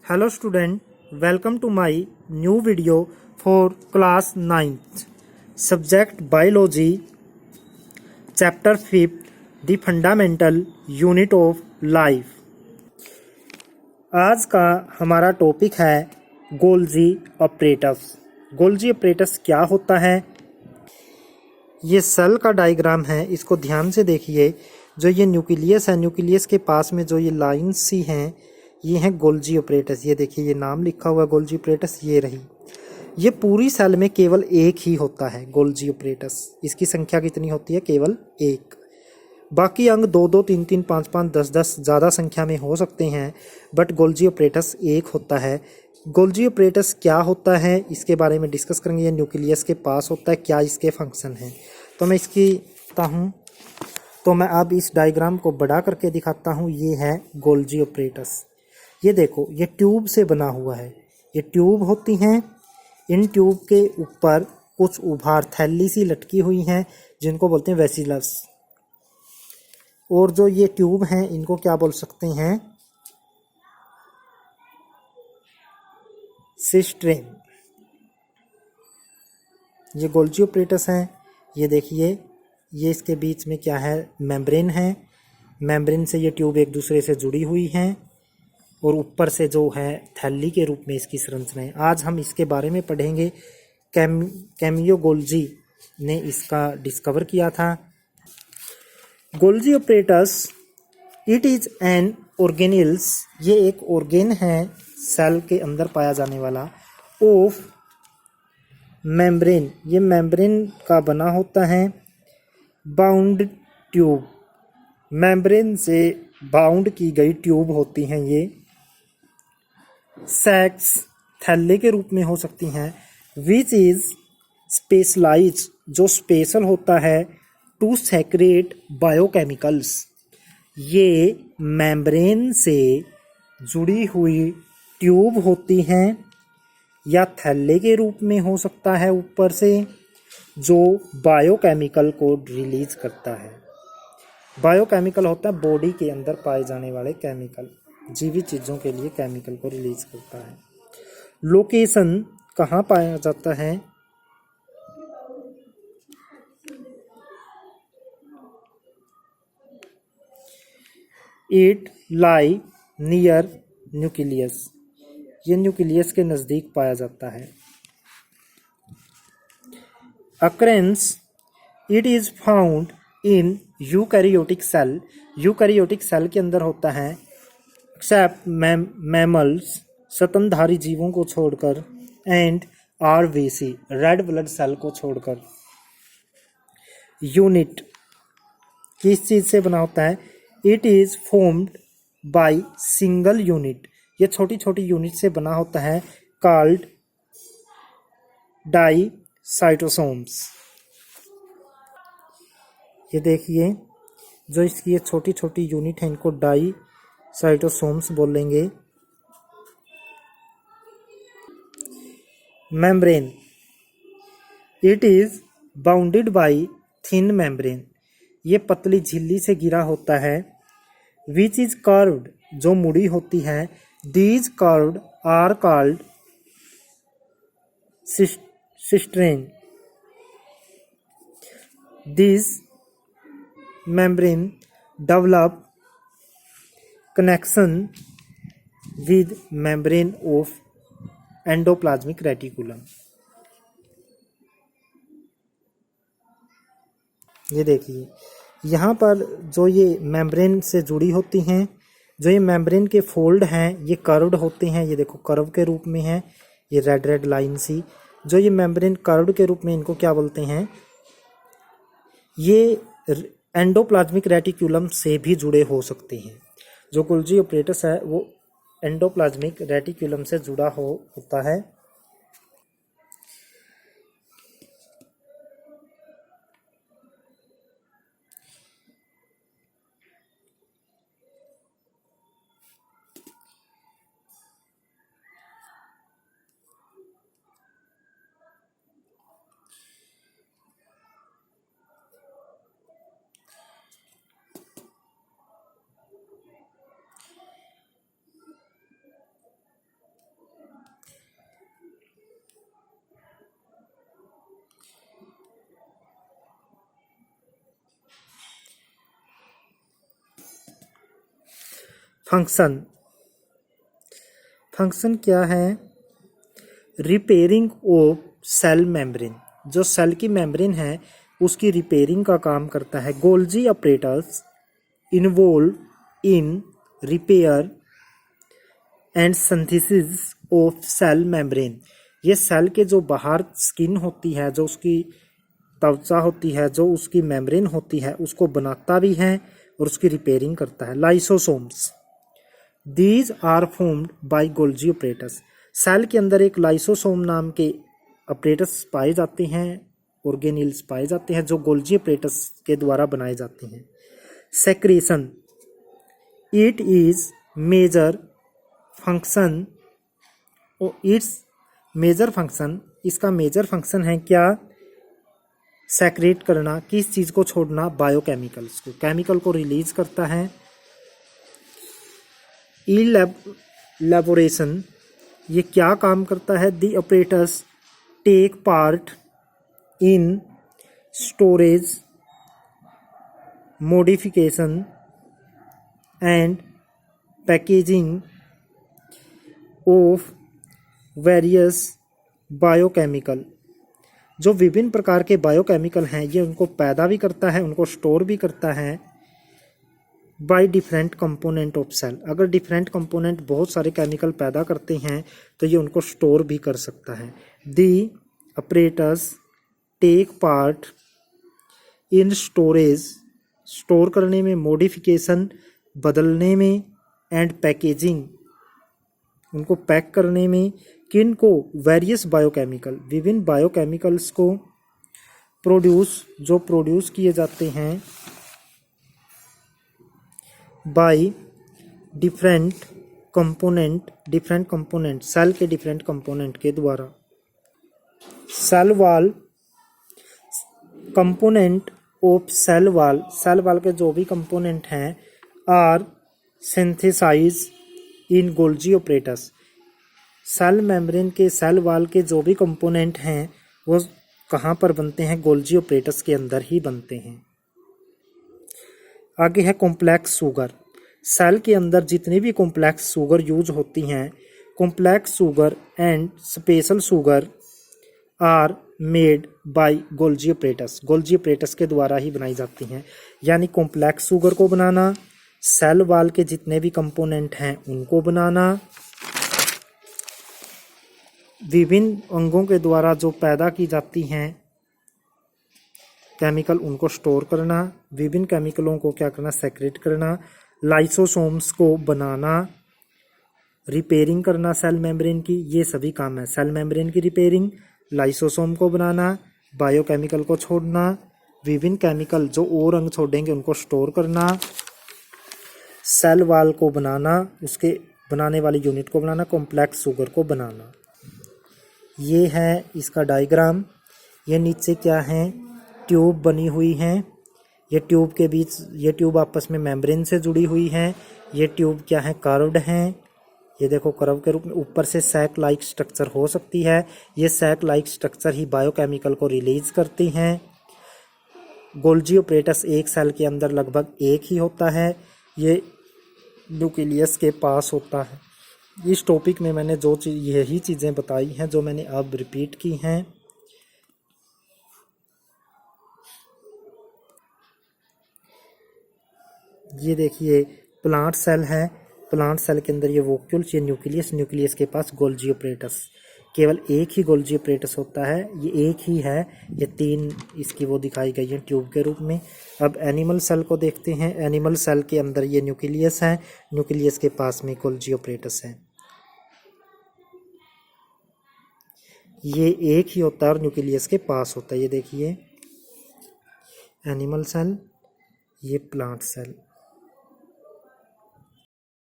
Hello student, welcome to my new video for class 9th. Subject Biology, Chapter 5th, The Fundamental Unit of Life. आज का हमारा topic है Golgi apparatus. Golgi apparatus क्या होता है? ये सेल का डायग्राम है, इसको ध्यान से देखिए। जो ये न्यूक्लियस है, न्यूक्लियस के पास में जो ये लाइन्स सी हैं, ये हैं गोल्जी ऑपरेटस। ये देखिए, ये नाम लिखा हुआ है गोल्जी ऑपरेटस, ये रही। ये पूरी सेल में केवल एक ही होता है गोल्जी ऑपरेटस। इसकी संख्या कितनी होती है? केवल एक। बाकी अंग 2-2, 3-3, 5-5, 10-10 ज़्यादा संख्या में हो सकते हैं, बट गोल्जी ऑपरेटस एक होता है। गोल्जी ऑपरेटस क्या होता है, इसके बारे में डिस्कस करेंगे। ये न्यूक्लियस के पास होता है, क्या इसके फंक्शन हैं। तो मैं इसकी हूँ तो मैं अब इस डायग्राम को बड़ा करके दिखाता हूँ। ये है गोल्जी ऑपरेटस। ये देखो, ये ट्यूब से बना हुआ है। ये ट्यूब होती हैं, इन ट्यूब के ऊपर कुछ उभार थैली सी लटकी हुई हैं, जिनको बोलते हैं वेसिलस। और जो ये ट्यूब हैं, इनको क्या बोल सकते हैं? सिस्ट्रेन। ये गोल्जी ऑपरेटस हैं। ये देखिए, ये इसके बीच में क्या है? मेम्ब्रेन है। मेम्ब्रेन से ये ट्यूब एक दूसरे से जुड़ी हुई हैं, और ऊपर से जो है थैली के रूप में इसकी संरचना है। आज हम इसके बारे में पढ़ेंगे। कैमियो गोल्जी ने इसका डिस्कवर किया था। Golgi apparatus, it is an organelles. ये एक ऑर्गेन है सेल के अंदर पाया जाने वाला। ऑफ मेम्ब्रेन, ये मेम्ब्रेन का बना होता है। बाउंड ट्यूब, मेम्ब्रेन से बाउंड की गई ट्यूब होती हैं ये। सैक्स, थैले के रूप में हो सकती हैं। विच इज स्पेशलाइज, जो स्पेशल होता है। टू सेक्रेट बायोकेमिकल्स, ये मेम्ब्रेन से जुड़ी हुई ट्यूब होती हैं, या थैले के रूप में हो सकता है ऊपर से, जो बायोकेमिकल को रिलीज करता है। बायोकेमिकल होता है बॉडी के अंदर पाए जाने वाले केमिकल, जीवित चीज़ों के लिए केमिकल को रिलीज करता है। लोकेशन कहाँ पाया जाता है? इट लाई नियर न्यूक्लियस, ये न्यूक्लियस के नज़दीक पाया जाता है। Occurrence, it is found in eukaryotic cell, eukaryotic cell के अंदर होता है। एक्सेप्ट मैमल्स, स्तनधारी जीवों को छोड़कर, and RBC, red blood cell को छोड़कर। यूनिट किस चीज़ से बना होता है? It is formed by single unit, ये छोटी छोटी यूनिट से बना होता है। Called dictyosomes. ये देखिए, जो इसकी ये छोटी छोटी यूनिट है, इनको डाई साइटोसोम्स बोलेंगे। Membrane, it is bounded by thin membrane, ये पतली झिल्ली से घिरा होता है। विच इज कर्व्ड, जो मुड़ी होती है। These curved are called cisternae. This membrane develop connection with membrane of endoplasmic reticulum। ये देखिए, यहाँ पर जो ये मेम्ब्रेन से जुड़ी होती हैं, जो ये मेम्ब्रेन के फोल्ड हैं, ये कर्व्ड होते हैं। ये देखो, कर्व के रूप में है, ये रेड रेड लाइन सी। जो ये मेम्ब्रेन कर्व्ड के रूप में, इनको क्या बोलते हैं? ये एंडोप्लाज्मिक रेटिक्यूलम से भी जुड़े हो सकते हैं। जो गोल्जी ऑपरेटस है, वो एंडोप्लाज्मिक रेटिक्यूलम से जुड़ा होता है। फंक्शन, फंक्शन क्या है? रिपेयरिंग ऑफ सेल मेम्ब्रेन, जो सेल की मेम्ब्रेन है उसकी रिपेयरिंग का काम करता है। Golgi apparatus involve in repair and synthesis of cell membrane. ये सेल के जो बाहर स्किन होती है, जो उसकी त्वचा होती है, जो उसकी मेम्ब्रेन होती है, उसको बनाता भी है और उसकी रिपेयरिंग करता है। Lysosomes, these are formed by Golgi apparatus. Cell के अंदर एक लाइसोसोम नाम के ऑपरेटर्स पाए जाते हैं, ऑर्गेनील्स पाए जाते हैं, जो गोल्जी ऑपरेटर्स के द्वारा बनाए जाते हैं। Secretion, it is major function, its major function, इसका मेजर फंक्शन है क्या? सेक्रेट करना, किस चीज़ को छोड़ना? बायोकेमिकल्स को, केमिकल को रिलीज करता है। इलैबोरेशन, ये क्या काम करता है? The apparatus take part in storage, modification and packaging of various biochemical. जो विभिन्न प्रकार के बायोकेमिकल हैं ये उनको पैदा भी करता है, उनको स्टोर भी करता है। By different component of cell, अगर डिफरेंट कंपोनेंट बहुत सारे केमिकल पैदा करते हैं तो ये उनको स्टोर भी कर सकता है। The operators take part in storage, store करने में, मॉडिफिकेशन बदलने में, एंड पैकेजिंग, उनको पैक करने में। किन को? वेरियस बायोकेमिकल, विभिन्न बायोकेमिकल्स को प्रोड्यूस, जो प्रोड्यूस किए जाते हैं by different component, different component, cell के डिफरेंट कंपोनेंट के द्वारा। Cell wall, component of cell wall, cell wall के जो भी कंपोनेंट हैं are synthesise in Golgi apparatus. Cell membrane के, सेल वॉल के जो भी कंपोनेंट हैं वो कहाँ पर बनते हैं? गोल्जी ऑपरेटर्स के अंदर ही बनते हैं। आगे है कॉम्प्लेक्स शुगर। सेल के अंदर जितनी भी कॉम्प्लेक्स शुगर यूज होती हैं, complex sugar and special sugar are made by Golgi apparatus, Golgi apparatus के द्वारा ही बनाई जाती हैं। यानी कॉम्प्लेक्स शुगर को बनाना, सेल वॉल के जितने भी कंपोनेंट हैं उनको बनाना, विभिन्न अंगों के द्वारा जो पैदा की जाती हैं केमिकल उनको स्टोर करना, विभिन्न केमिकलों को क्या करना? सेक्रेट करना, लाइसोसोम्स को बनाना, रिपेयरिंग करना सेल मेम्ब्रेन की, ये सभी काम है। सेल मेम्ब्रेन की रिपेयरिंग, लाइसोसोम को बनाना, बायोकेमिकल को छोड़ना, विभिन्न केमिकल जो और अंग छोड़ेंगे उनको स्टोर करना, सेल वॉल को बनाना, उसके बनाने वाली यूनिट को बनाना, कॉम्प्लेक्स शुगर को बनाना। ये है इसका डायग्राम। ये नीचे क्या है? ट्यूब बनी हुई हैं। ये ट्यूब के बीच, ये ट्यूब आपस में मेम्ब्रेन से जुड़ी हुई हैं। ये ट्यूब क्या है? कर्व्ड हैं। ये देखो कर्व के रूप में, ऊपर से सैक लाइक स्ट्रक्चर हो सकती है। ये सैक लाइक स्ट्रक्चर ही बायोकेमिकल को रिलीज करती हैं। गोल्जी ऑपरेटस एक सेल के अंदर लगभग एक ही होता है, ये न्यूक्लियस के पास होता है। इस टॉपिक में मैंने जो यही चीज़ें बताई हैं जो मैंने अब रिपीट की हैं। ये देखिए प्लांट सेल है, प्लांट सेल के अंदर ये वोक्यूल्स, ये न्यूक्लियस, न्यूक्लियस के पास गोल्जी ऑपरेटस, केवल एक ही गोल्जी ऑपरेटस होता है, ये एक ही है। ये तीन इसकी वो दिखाई गई है ट्यूब के रूप में। अब एनिमल सेल को देखते हैं। एनिमल सेल के अंदर ये न्यूक्लियस है, न्यूक्लियस के पास में गोल्जी ऑपरेटस है। ये एक ही होता है और न्यूक्लियस के पास होता है। ये देखिए एनिमल सेल, ये प्लांट सेल।